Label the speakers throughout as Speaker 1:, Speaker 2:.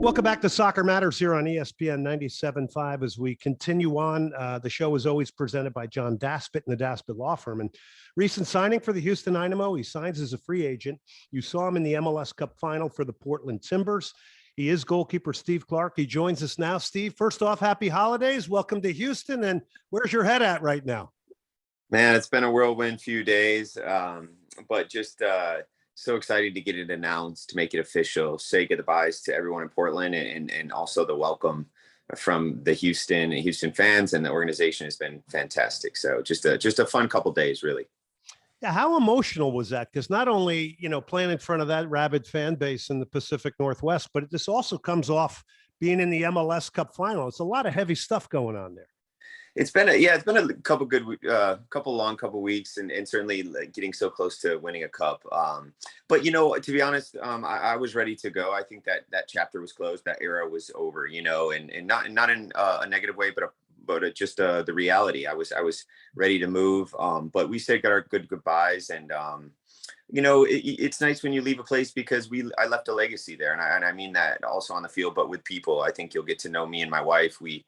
Speaker 1: Welcome back to Soccer Matters here on ESPN 97.5. As we continue on, the show is always presented by John Daspit and the Daspit Law Firm. And recent signing for the Houston Dynamo, he signs as a free agent. You saw him in the MLS Cup final for the Portland Timbers. He is goalkeeper Steve Clark. He joins us now. Steve, first off, happy holidays. Welcome to Houston. And where's your head at right now?
Speaker 2: Man, it's been a whirlwind few days, but just so excited to get it announced, to make it official, say goodbyes to everyone in Portland, and also the welcome from the Houston fans and the organization has been fantastic. So just a fun couple of days, really.
Speaker 1: Yeah, how emotional was that? Because not only, playing in front of that rabid fan base in the Pacific Northwest, but this also comes off being in the MLS Cup final. It's a lot of heavy stuff going on there.
Speaker 2: It's been a couple long weeks, and certainly like getting so close to winning a cup. But to be honest, I was ready to go. I think that chapter was closed. That era was over. And not in a negative way, but just the reality. I was ready to move. But we said got our goodbyes, and it's nice when you leave a place because I left a legacy there, and I mean that also on the field, but with people. I think you'll get to know me and my wife. We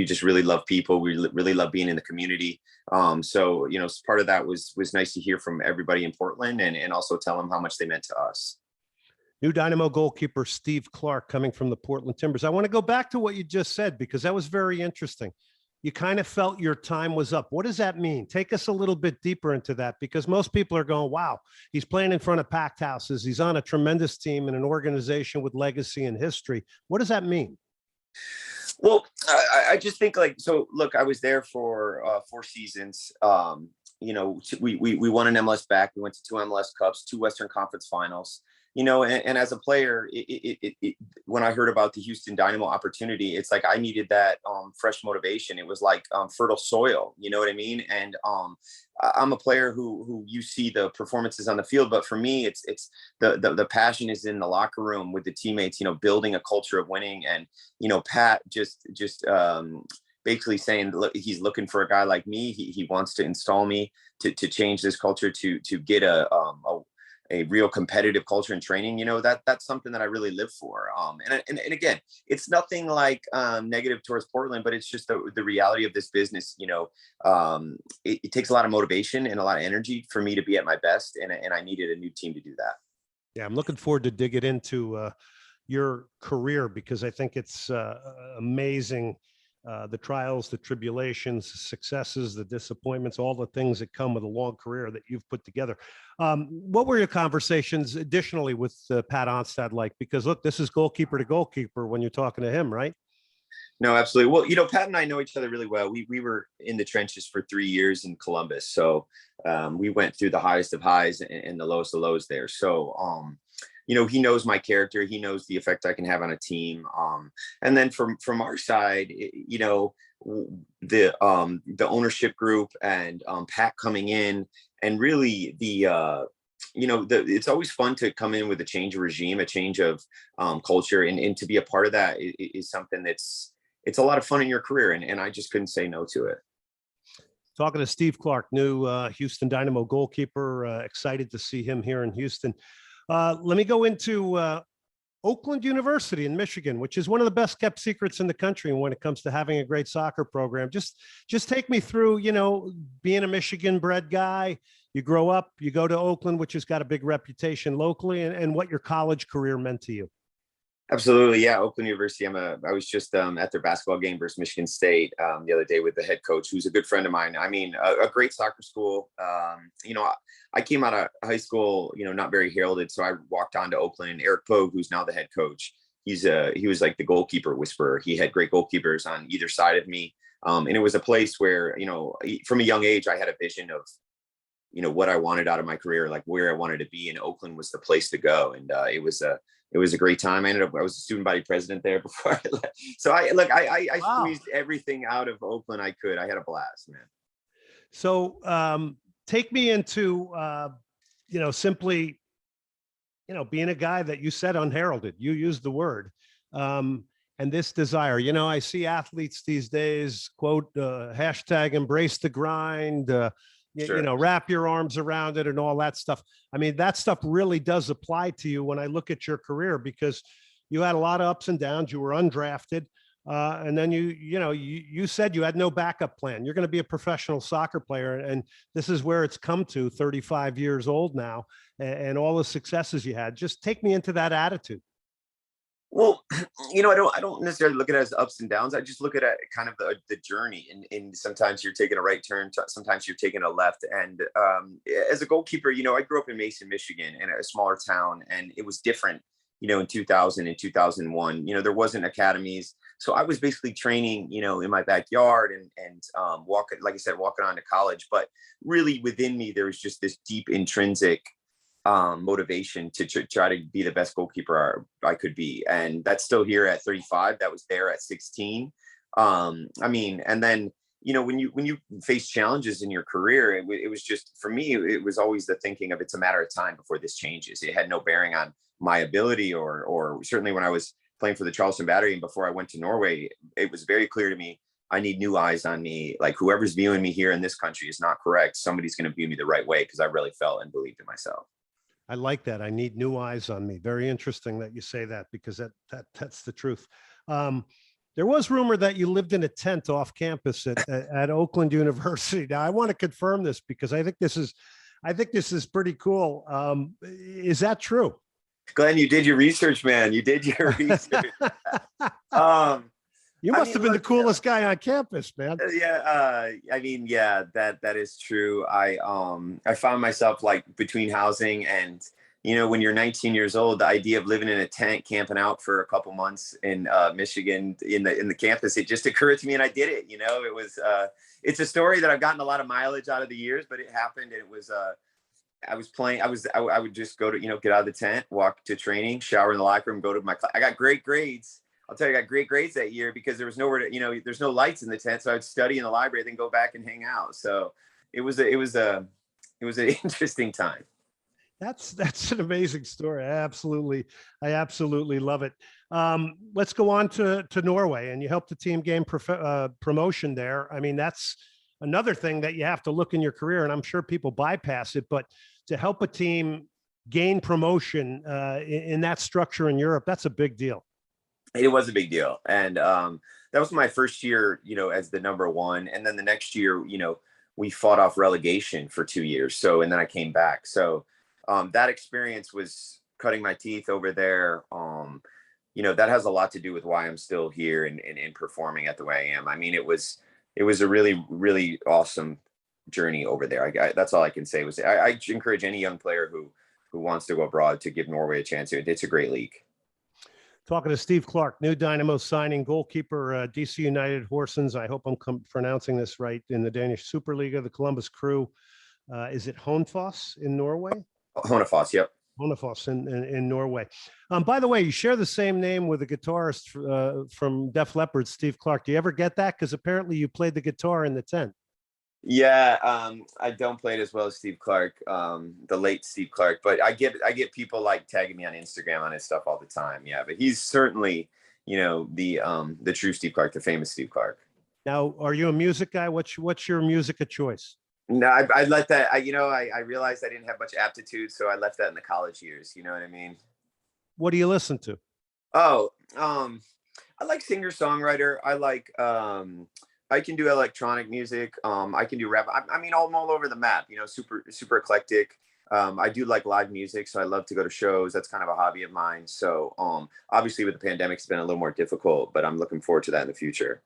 Speaker 2: just really love people. We really love being in the community. So part of that was nice to hear from everybody in Portland and also tell them how much they meant to us.
Speaker 1: New Dynamo goalkeeper Steve Clark coming from the Portland Timbers. I want to go back to what you just said, because that was very interesting. You kind of felt your time was up. What does that mean? Take us a little bit deeper into that, because most people are going, wow, he's playing in front of packed houses. He's on a tremendous team in an organization with legacy and history. What does that mean?
Speaker 2: Well, I just think look, I was there for 4 seasons. We won an MLS back. We went to 2 MLS Cups, 2 Western Conference finals. And as a player, when I heard about the Houston Dynamo opportunity, it's like I needed that fresh motivation. It was like fertile soil, you know what I mean? And I'm a player who you see the performances on the field, but for me, it's the passion is in the locker room with the teammates, building a culture of winning. And Pat just basically saying, look, he's looking for a guy like me. He wants to install me to change this culture, to get a real competitive culture and training. That's something that I really live for. And again, it's nothing like negative towards Portland, but it's just the reality of this business. It takes a lot of motivation and a lot of energy for me to be at my best. And I needed a new team to do that.
Speaker 1: Yeah, I'm looking forward to digging into your career, because I think it's amazing. The trials, the tribulations, the successes, the disappointments, all the things that come with a long career that you've put together. What were your conversations additionally with Pat Onstad like? Because look, this is goalkeeper to goalkeeper when you're talking to him, right?
Speaker 2: No, absolutely. Well, Pat and I know each other really well. We were in the trenches for 3 years in Columbus. So we went through the highest of highs and the lowest of lows there. So, he knows my character. He knows the effect I can have on a team. And then from our side, the ownership group and Pat coming in, and really it's always fun to come in with a change of regime, a change of culture, and to be a part of that is something it's a lot of fun in your career. And I just couldn't say no to it.
Speaker 1: Talking to Steve Clark, new Houston Dynamo goalkeeper. Excited to see him here in Houston. Let me go into Oakland University in Michigan, which is one of the best kept secrets in the country when it comes to having a great soccer program. Just take me through, being a Michigan bred guy, you grow up, you go to Oakland, which has got a big reputation locally, and what your college career meant to you.
Speaker 2: Absolutely. Yeah. Oakland University. I was just at their basketball game versus Michigan State the other day with the head coach, who's a good friend of mine. I mean, a great soccer school. I came out of high school, not very heralded. So I walked on to Oakland, and Eric Pogue, who's now the head coach. He was like the goalkeeper whisperer. He had great goalkeepers on either side of me. And it was a place where, from a young age, I had a vision of, what I wanted out of my career, like where I wanted to be, and Oakland was the place to go. And it was a great time. I was a student body president there before I left. So I wow. Squeezed everything out of Oakland I could. I had a blast, man.
Speaker 1: So take me into, simply, being a guy that you said unheralded, you used the word, and this desire. I see athletes these days quote hashtag embrace the grind. Sure. Wrap your arms around it and all that stuff. I mean, that stuff really does apply to you when I look at your career, because you had a lot of ups and downs. You were undrafted. And then you said you had no backup plan. You're going to be a professional soccer player. And this is where it's come to 35 years old now and all the successes you had. Just take me into that attitude.
Speaker 2: Well, I don't necessarily look at it as ups and downs. I just look at it kind of the journey. And sometimes you're taking a right turn, sometimes you're taking a left. And as a goalkeeper, I grew up in Mason, Michigan, in a smaller town, and it was different, in 2000 and 2001. There wasn't academies. So I was basically training, in my backyard and walking, like I said, walking on to college. But really within me, there was just this deep intrinsic motivation to try to be the best goalkeeper I could be. And that's still here at 35. That was there at 16. And then, when you face challenges in your career, it was just, for me, it was always the thinking of, it's a matter of time before this changes. It had no bearing on my ability or certainly when I was playing for the Charleston Battery and before I went to Norway, it was very clear to me, I need new eyes on me. Like, whoever's viewing me here in this country is not correct. Somebody's going to view me the right way, because I really felt and believed in myself.
Speaker 1: I like that. I need new eyes on me. Very interesting that you say that, because that's the truth. There was rumor that you lived in a tent off campus at Oakland University. Now, I want to confirm this because I think this is pretty cool. Is that true?
Speaker 2: Glenn, you did your research, man. You did your research.
Speaker 1: You must have been the coolest guy on campus, man.
Speaker 2: Yeah, that is true. I found myself like between housing and, when you're 19 years old, the idea of living in a tent, camping out for a couple months in Michigan in the campus, it just occurred to me and I did it. It was it's a story that I've gotten a lot of mileage out of the years, but it happened. And it was I would just go to, get out of the tent, walk to training, shower in the locker room, go to my class. I got great grades. I'll tell you, I got great grades that year because there was nowhere to, there's no lights in the tent. So I'd study in the library, then go back and hang out. So it was an interesting time.
Speaker 1: That's an amazing story. I absolutely love it. Let's go on to Norway, and you helped the team gain promotion there. I mean, that's another thing that you have to look in your career, and I'm sure people bypass it, but to help a team gain promotion in that structure in Europe, that's a big deal.
Speaker 2: It was a big deal. And that was my first year, as the number one. And then the next year, we fought off relegation for 2 years. So, and then I came back. So that experience was cutting my teeth over there. That has a lot to do with why I'm still here and performing at the way I am. I mean, it was a really, really awesome journey over there. That's all I can say. I encourage any young player who wants to go abroad to give Norway a chance. It's a great league.
Speaker 1: Talking to Steve Clark, new Dynamo signing, goalkeeper, DC United Horsens. I hope I'm pronouncing this right, in the Danish Superliga, the Columbus Crew. Is it Honfoss in Norway?
Speaker 2: Honfoss, yep.
Speaker 1: Honfoss in Norway. By the way, you share the same name with the guitarist from Def Leppard, Steve Clark. Do you ever get that? Because apparently you played the guitar in the tent.
Speaker 2: Yeah, I don't play it as well as Steve Clark, the late Steve Clark, but I get people like tagging me on Instagram on his stuff all the time. Yeah, but he's certainly, the true Steve Clark, the famous Steve Clark.
Speaker 1: Now, are you a music guy? What's your music of choice?
Speaker 2: No, I let that. I realized I didn't have much aptitude, so I left that in the college years. You know what I mean?
Speaker 1: What do you listen to?
Speaker 2: Oh, I like singer-songwriter. I like I can do electronic music. I can do rap. I'm all over the map, super eclectic. I do like live music, so I love to go to shows. That's kind of a hobby of mine. So obviously with the pandemic, it's been a little more difficult, but I'm looking forward to that in the future.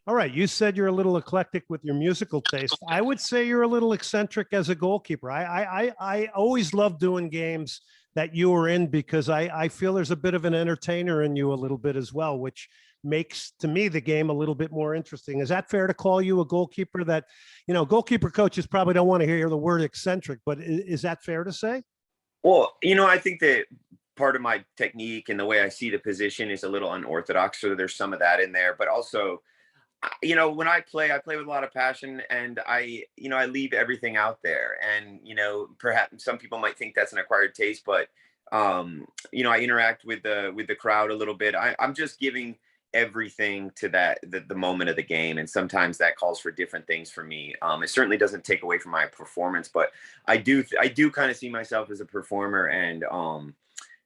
Speaker 1: All right. You said you're a little eclectic with your musical taste. I would say you're a little eccentric as a goalkeeper. I always love doing games that you were in because I feel there's a bit of an entertainer in you a little bit as well, which makes, to me, the game a little bit more interesting. Is that fair to call you a goalkeeper that, goalkeeper coaches probably don't want to hear the word eccentric, but is that fair to say?
Speaker 2: Well, I think that part of my technique and the way I see the position is a little unorthodox. So there's some of that in there, but also, when I play with a lot of passion, and I leave everything out there. And, perhaps some people might think that's an acquired taste, but, I interact with the crowd a little bit. I'm just giving everything to the moment of the game. And sometimes that calls for different things for me. It certainly doesn't take away from my performance, but I do kind of see myself as a performer. And,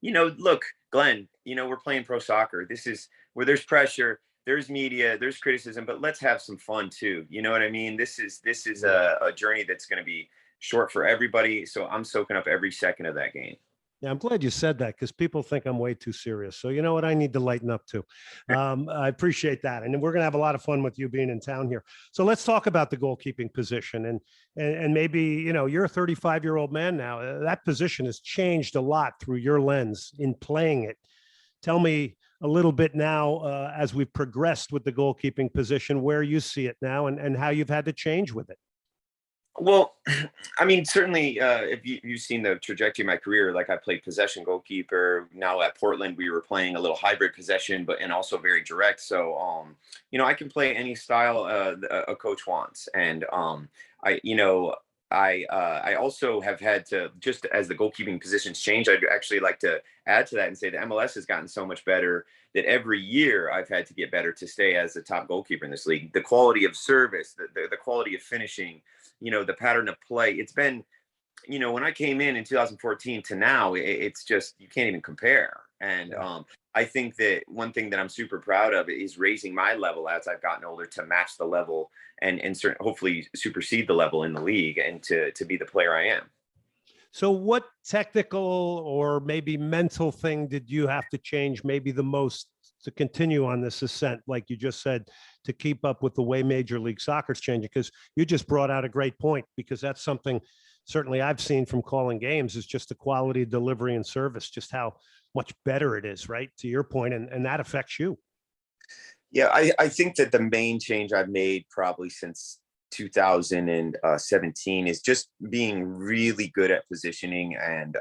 Speaker 2: look, Glenn, we're playing pro soccer. This is where there's pressure, there's media, there's criticism, but let's have some fun too. You know what I mean? This is a journey that's going to be short for everybody. So I'm soaking up every second of that game.
Speaker 1: Yeah, I'm glad you said that because people think I'm way too serious. So you know what? I need to lighten up too. I appreciate that. And we're going to have a lot of fun with you being in town here. So let's talk about the goalkeeping position. And maybe, you're a 35-year-old man now. That position has changed a lot through your lens in playing it. Tell me a little bit now, as we've progressed with the goalkeeping position, where you see it now and how you've had to change with it.
Speaker 2: Well, I mean, certainly, if you've seen the trajectory of my career, like I played possession goalkeeper. Now at Portland, we were playing a little hybrid possession, and also very direct. So, I can play any style a coach wants, and I also have had to, just as the goalkeeping positions change, I'd actually like to add to that and say the MLS has gotten so much better that every year I've had to get better to stay as the top goalkeeper in this league. The quality of service, the quality of finishing, the pattern of play. It's been, when I came in 2014 to now, it's just, you can't even compare. And I think that one thing that I'm super proud of is raising my level as I've gotten older to match the level and hopefully supersede the level in the league and to be the player I am.
Speaker 1: So what technical or maybe mental thing did you have to change maybe the most to continue on this ascent, like you just said, to keep up with the way Major League Soccer is changing? Because you just brought out a great point, because that's something certainly I've seen from calling games, is just the quality of delivery and service, just how much better it is, right? To your point, and that affects you.
Speaker 2: Yeah, I think that the main change I've made probably since 2017 is just being really good at positioning and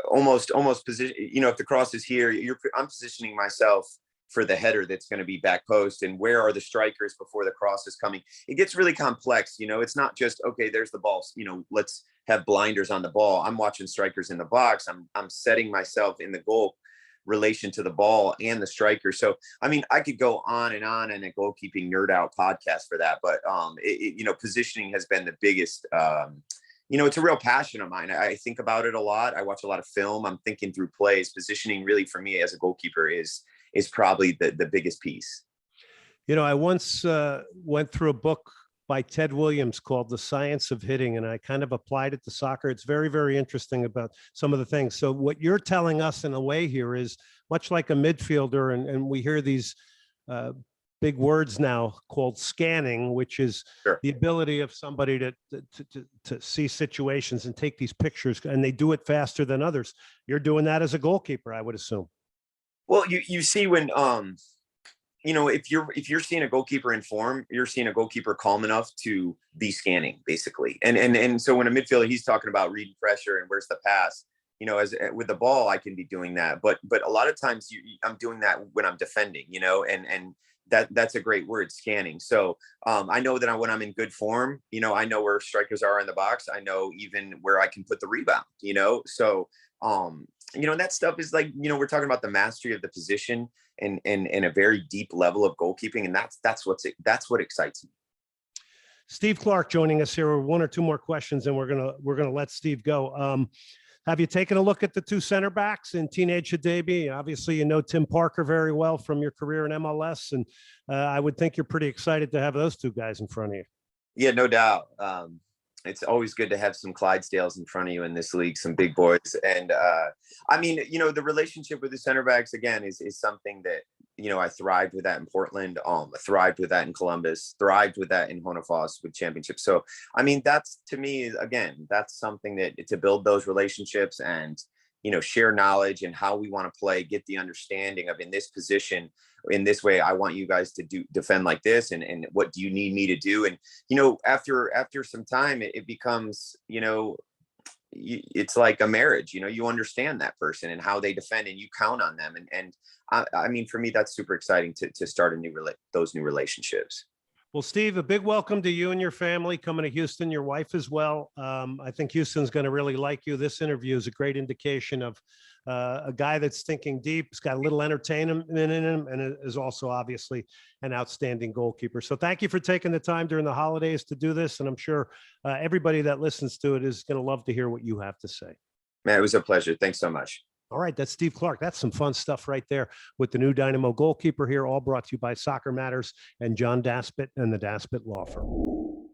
Speaker 2: almost position. If the cross is here, I'm positioning myself for the header that's going to be back post, and where are the strikers before the cross is coming. It gets really complex. It's not just, okay, there's the ball, let's have blinders on the ball. I'm watching strikers in the box. I'm setting myself in the goal relation to the ball and the striker. So, I mean, I could go on and a goalkeeping nerd out podcast for that, but positioning has been the biggest, it's a real passion of mine. I think about it a lot. I watch a lot of film. I'm thinking through plays. Positioning really for me as a goalkeeper is probably the biggest piece.
Speaker 1: I once went through a book by Ted Williams called The Science of Hitting, and I kind of applied it to soccer. It's very, very interesting about some of the things. So what you're telling us in a way here is much like a midfielder, and we hear these big words now called scanning, which is
Speaker 2: Sure.
Speaker 1: the ability of somebody to see situations and take these pictures, and they do it faster than others. You're doing that as a goalkeeper, I would assume.
Speaker 2: Well, you see when if you're seeing a goalkeeper in form, you're seeing a goalkeeper calm enough to be scanning, basically. And so when a midfielder, he's talking about reading pressure and where's the pass. As with the ball, I can be doing that, but a lot of times I'm doing that when I'm defending. And that's a great word, scanning. So I know that when I'm in good form, I know where strikers are in the box. I know even where I can put the rebound. So that stuff is like, we're talking about the mastery of the position and a very deep level of goalkeeping. And that's what excites me.
Speaker 1: Steve Clark joining us here. One or two more questions, and we're gonna let Steve go. Have you taken a look at the two center backs in Teenage Hadebe? Obviously, Tim Parker very well from your career in MLS, and I would think you're pretty excited to have those two guys in front of you.
Speaker 2: Yeah, no doubt. It's always good to have some Clydesdales in front of you in this league, some big boys. And I mean, the relationship with the center backs, again, is something that, I thrived with that in Portland, thrived with that in Columbus, thrived with that in Honafos with championships. So, I mean, that's, to me, again, that's something that to build those relationships and, share knowledge and how we want to play, get the understanding of in this position, in this way, I want you guys to defend like this. And what do you need me to do? And, after some time, it becomes, it's like a marriage, you understand that person and how they defend and you count on them. And I mean, for me, that's super exciting to start those new relationships.
Speaker 1: Well, Steve, a big welcome to you and your family coming to Houston, your wife as well. I think Houston's going to really like you. This interview is a great indication of a guy that's thinking deep. He's got a little entertainment in him and is also obviously an outstanding goalkeeper. So thank you for taking the time during the holidays to do this. And I'm sure everybody that listens to it is going to love to hear what you have to say.
Speaker 2: Man, it was a pleasure. Thanks so much.
Speaker 1: All right, that's Steve Clark. That's some fun stuff right there with the new Dynamo goalkeeper here, all brought to you by Soccer Matters and John Daspit and the Daspit Law Firm.